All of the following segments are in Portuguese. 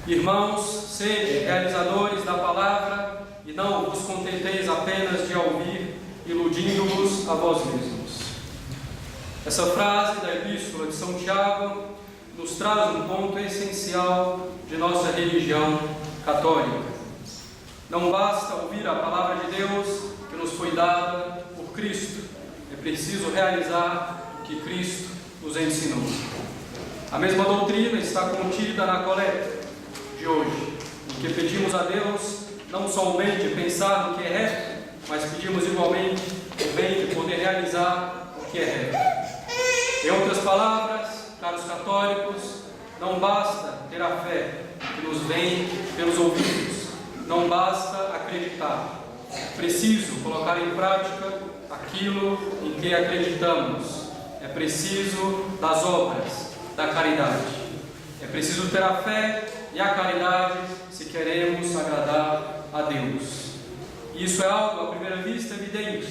Irmãos, sede realizadores da palavra e não vos contenteis apenas de a ouvir, iludindo-vos a vós mesmos. Essa frase da Epístola de São Tiago nos traz um ponto essencial de nossa religião católica. Não basta ouvir a palavra de Deus que nos foi dada por Cristo. É preciso realizar o que Cristo nos ensinou. A mesma doutrina está contida na coleta de hoje, em que pedimos a Deus não somente pensar no que é reto, mas pedimos igualmente o bem de poder realizar o que é reto. Em outras palavras, caros católicos, não basta ter a fé que nos vem pelos ouvidos, não basta acreditar. É preciso colocar em prática aquilo em que acreditamos. É preciso das obras, da caridade. É preciso ter a fé e a caridade se queremos agradar a Deus. Isso é algo à primeira vista evidente,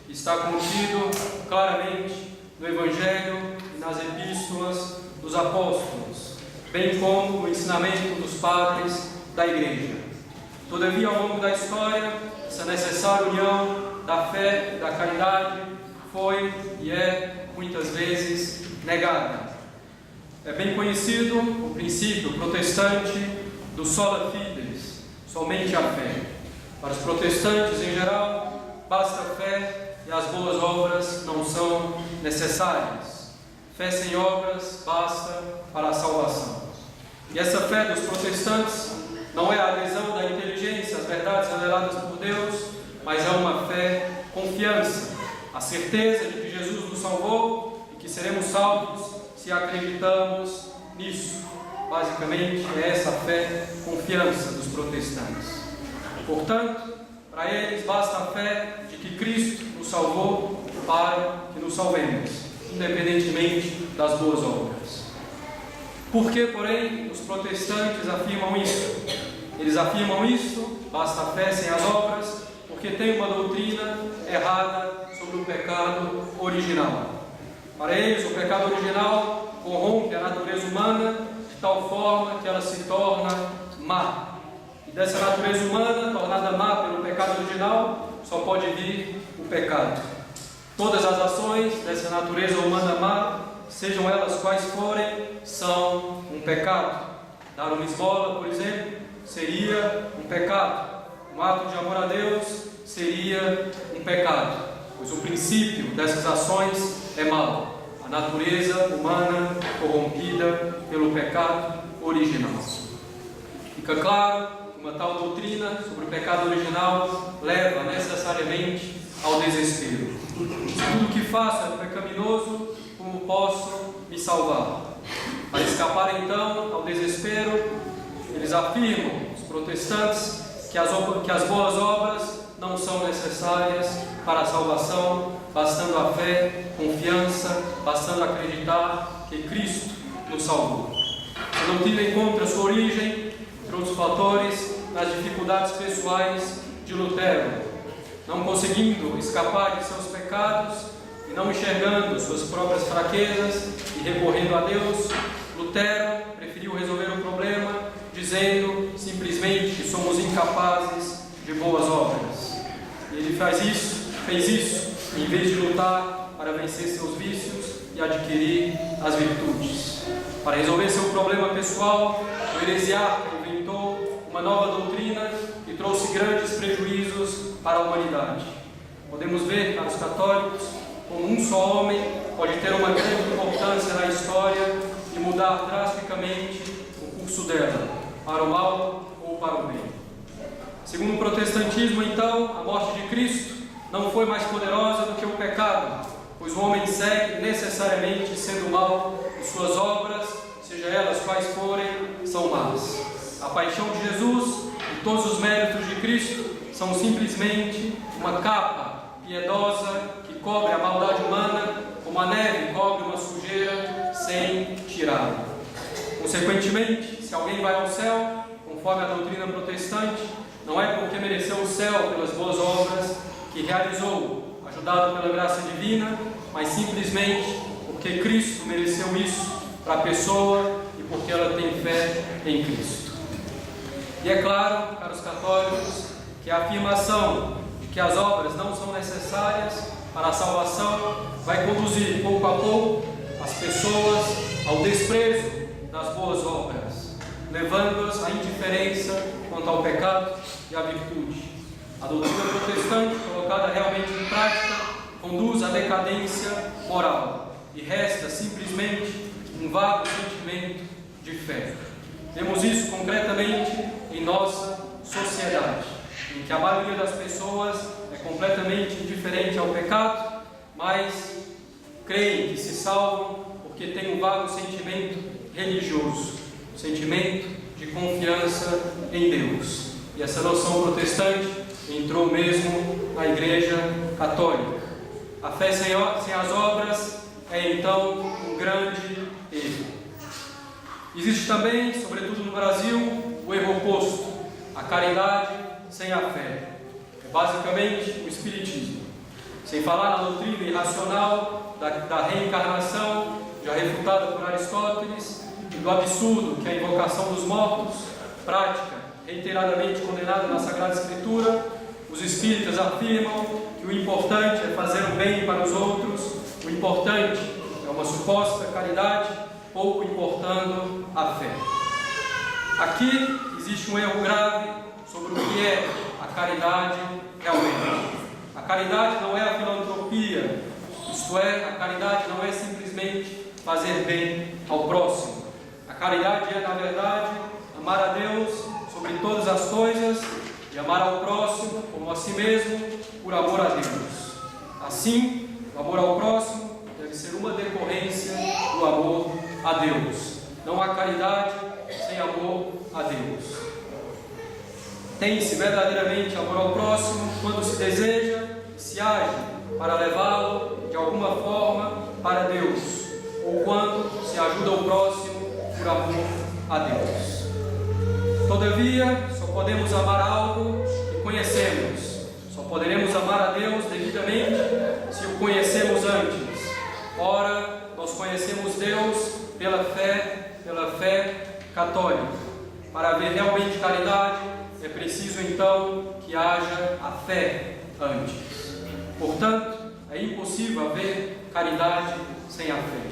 está contido claramente no Evangelho e nas epístolas dos apóstolos, bem como no ensinamento dos padres da Igreja. Todavia, ao longo da história, essa necessária união da fé e da caridade foi e é muitas vezes negada. É bem conhecido o princípio protestante do sola fides, somente a fé. Para os protestantes em geral, basta a fé e as boas obras não são necessárias. Fé sem obras basta para a salvação. E essa fé dos protestantes não é a adesão da inteligência às verdades reveladas por Deus, mas é uma fé confiança, a certeza de que Jesus nos salvou e que seremos salvos se acreditamos nisso. Basicamente, é essa fé, confiança dos protestantes. Portanto, para eles basta a fé de que Cristo nos salvou para que nos salvemos, independentemente das boas obras. Por que, porém, os protestantes afirmam isso? Eles afirmam isso, basta a fé sem as obras, porque tem uma doutrina errada sobre o pecado original. Para eles, o pecado original corrompe a natureza humana de tal forma que ela se torna má. E dessa natureza humana, tornada má pelo pecado original, só pode vir o pecado. Todas as ações dessa natureza humana má, sejam elas quais forem, são um pecado. Dar uma esmola, por exemplo, seria um pecado. Um ato de amor a Deus seria um pecado, pois o princípio dessas ações é mau. A natureza humana corrompida pelo pecado original. Fica claro que uma tal doutrina sobre o pecado original leva necessariamente ao desespero. Se tudo que faço é pecaminoso, como posso me salvar? Para escapar então ao desespero, eles afirmam, os protestantes, que as boas obras não são necessárias para a salvação, bastando a fé, confiança, bastando acreditar que Cristo nos salvou. A doutrina encontra sua origem, entre outros fatores, nas dificuldades pessoais de Lutero. Não conseguindo escapar de seus pecados e não enxergando suas próprias fraquezas e recorrendo a Deus, Lutero preferiu resolver o problema dizendo simplesmente que somos incapazes de boas obras. E ele fez isso, em vez de lutar para vencer seus vícios e adquirir as virtudes. Para resolver seu problema pessoal, o heresiarca inventou uma nova doutrina que trouxe grandes prejuízos para a humanidade. Podemos ver, caros católicos, como um só homem pode ter uma grande importância na história e mudar drasticamente o curso dela, para o mal ou para o bem. Segundo o protestantismo, então, a morte de Cristo não foi mais poderosa do que o pecado, pois o homem segue necessariamente sendo mau e suas obras, seja elas quais forem, são más. A paixão de Jesus e todos os méritos de Cristo são simplesmente uma capa piedosa que cobre a maldade humana, como a neve cobre uma sujeira sem tirá-la. Consequentemente, se alguém vai ao céu, conforme a doutrina protestante, não é porque mereceu o céu pelas boas obras que realizou, ajudado pela graça divina, mas simplesmente porque Cristo mereceu isso para a pessoa e porque ela tem fé em Cristo. E é claro, caros católicos, que a afirmação de que as obras não são necessárias para a salvação vai conduzir pouco a pouco as pessoas ao desprezo das boas obras, levando-as à indiferença quanto ao pecado e à virtude. A doutrina protestante, colocada realmente em prática, conduz à decadência moral e resta simplesmente um vago sentimento de fé. Vemos isso concretamente em nossa sociedade, em que a maioria das pessoas é completamente indiferente ao pecado, mas creem que se salvam porque têm um vago sentimento religioso, um sentimento de confiança em Deus. E essa noção protestante entrou mesmo na Igreja Católica. A fé sem as obras é então um grande erro. Existe também, sobretudo no Brasil, o erro oposto, a caridade sem a fé. É basicamente o Espiritismo. Sem falar na doutrina irracional da reencarnação, já refutada por Aristóteles, e do absurdo que é a invocação dos mortos, prática reiteradamente condenada na Sagrada Escritura, os espíritas afirmam que o importante é fazer o bem para os outros, o importante é uma suposta caridade, pouco importando a fé. Aqui existe um erro grave sobre o que é a caridade realmente. A caridade não é a filantropia, isto é, a caridade não é simplesmente fazer bem ao próximo. A caridade é, na verdade, amar a Deus sobre todas as coisas e amar ao próximo como a si mesmo, por amor a Deus. Assim, o amor ao próximo deve ser uma decorrência do amor a Deus. Não há caridade sem amor a Deus. Tem-se verdadeiramente amor ao próximo quando se deseja e se age para levá-lo de alguma forma para Deus, ou quando se ajuda o próximo por amor a Deus. Todavia, só podemos amar algo que conhecemos. Só poderemos amar a Deus devidamente se o conhecemos antes. Ora, nós conhecemos Deus pela fé católica. Para haver realmente caridade, é preciso então que haja a fé antes. Portanto, é impossível haver caridade sem a fé.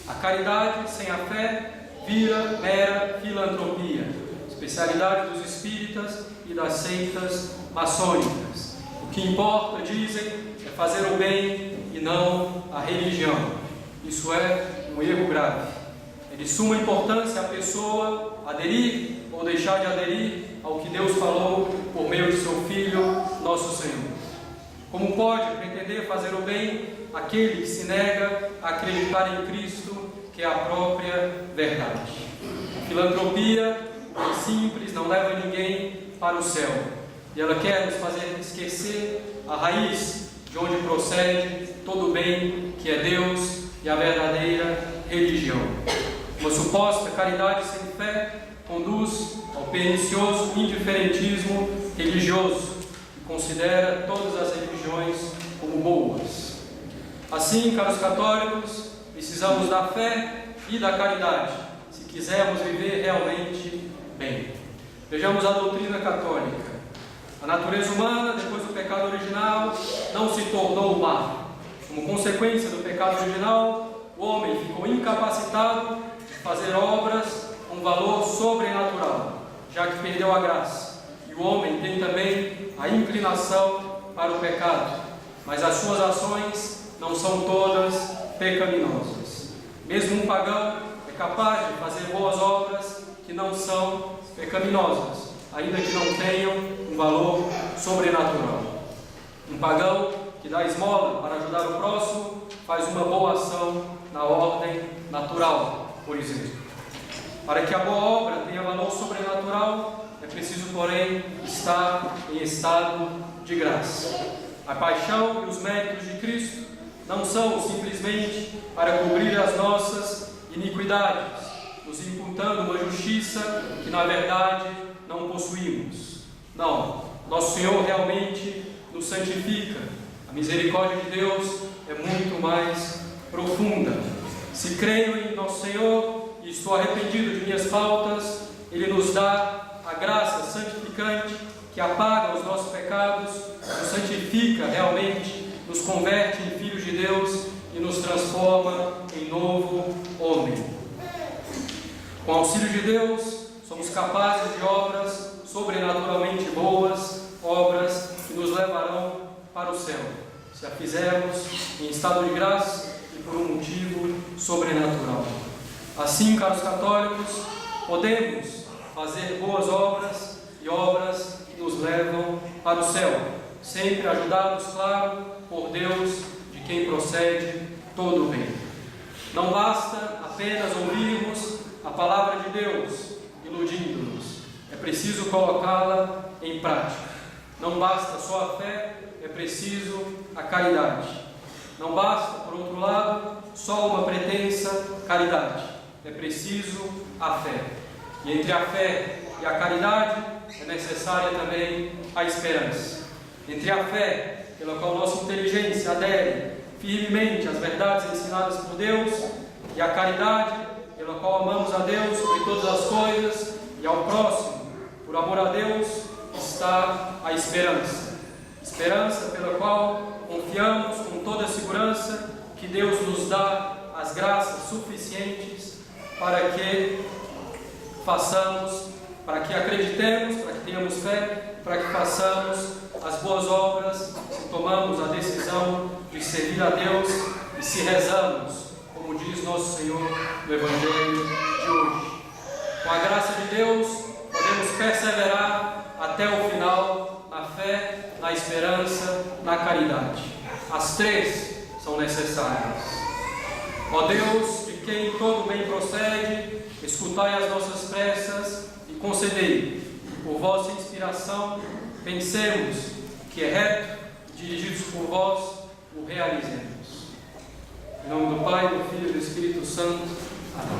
A caridade sem a fé vira mera filantropia, especialidade dos espíritas e das seitas maçônicas. O que importa, dizem, é fazer o bem e não a religião. Isso é um erro grave. É de suma importância a pessoa aderir ou deixar de aderir ao que Deus falou por meio de seu Filho, nosso Senhor. Como pode pretender fazer o bem aquele que se nega a acreditar em Cristo, que é a própria verdade? A filantropia é simples, não leva ninguém para o céu. E ela quer nos fazer esquecer a raiz de onde procede todo o bem, que é Deus e a verdadeira religião. Uma suposta caridade sem fé conduz ao pernicioso indiferentismo religioso, que considera todas as religiões como boas. Assim, caros católicos, precisamos da fé e da caridade, se quisermos viver realmente bem. Vejamos a doutrina católica. A natureza humana, depois do pecado original, não se tornou má. Como consequência do pecado original, o homem ficou incapacitado de fazer obras com valor sobrenatural, já que perdeu a graça. E o homem tem também a inclinação para o pecado, mas as suas ações não são todas pecaminosas. Mesmo um pagão é capaz de fazer boas obras que não são pecaminosas, ainda que não tenham um valor sobrenatural. Um pagão que dá esmola para ajudar o próximo faz uma boa ação na ordem natural, por exemplo. Para que a boa obra tenha valor sobrenatural, é preciso, porém, estar em estado de graça. A paixão e os méritos de Cristo não são simplesmente para cobrir as nossas iniquidades, nos imputando uma justiça que, na verdade, não possuímos. Não, nosso Senhor realmente nos santifica. A misericórdia de Deus é muito mais profunda. Se creio em nosso Senhor e estou arrependido de minhas faltas, Ele nos dá a graça santificante que apaga os nossos pecados, nos santifica realmente, nos converte em filhos de Deus e nos transforma em novo homem. Com o auxílio de Deus, somos capazes de obras sobrenaturalmente boas, obras que nos levarão para o céu, se a fizermos em estado de graça e por um motivo sobrenatural. Assim, caros católicos, podemos fazer boas obras e obras que nos levam para o céu, sempre ajudados, claro, por Deus, de quem procede todo o bem. Não basta apenas ouvirmos a palavra de Deus, iludindo-nos. É preciso colocá-la em prática. Não basta só a fé, é preciso a caridade. Não basta, por outro lado, só uma pretensa caridade. É preciso a fé. E entre a fé e a caridade é necessária também a esperança. Entre a fé, pela qual nossa inteligência adere firmemente às verdades ensinadas por Deus, e a caridade, pela qual amamos a Deus sobre todas as coisas e ao próximo, por amor a Deus, está a esperança. Esperança pela qual confiamos com toda a segurança que Deus nos dá as graças suficientes para que façamos, para que acreditemos, para que tenhamos fé, para que façamos as boas obras, se tomamos a decisão de servir a Deus e se rezamos, como diz nosso Senhor no Evangelho de hoje. Com a graça de Deus, podemos perseverar até o final na fé, na esperança, na caridade. As três são necessárias. Ó Deus, de quem todo bem procede, escutai as nossas preces e concedei, por vossa inspiração, pensemos que é reto, dirigidos por vós, o realizemos. Em nome do Pai, do Filho e do Espírito Santo.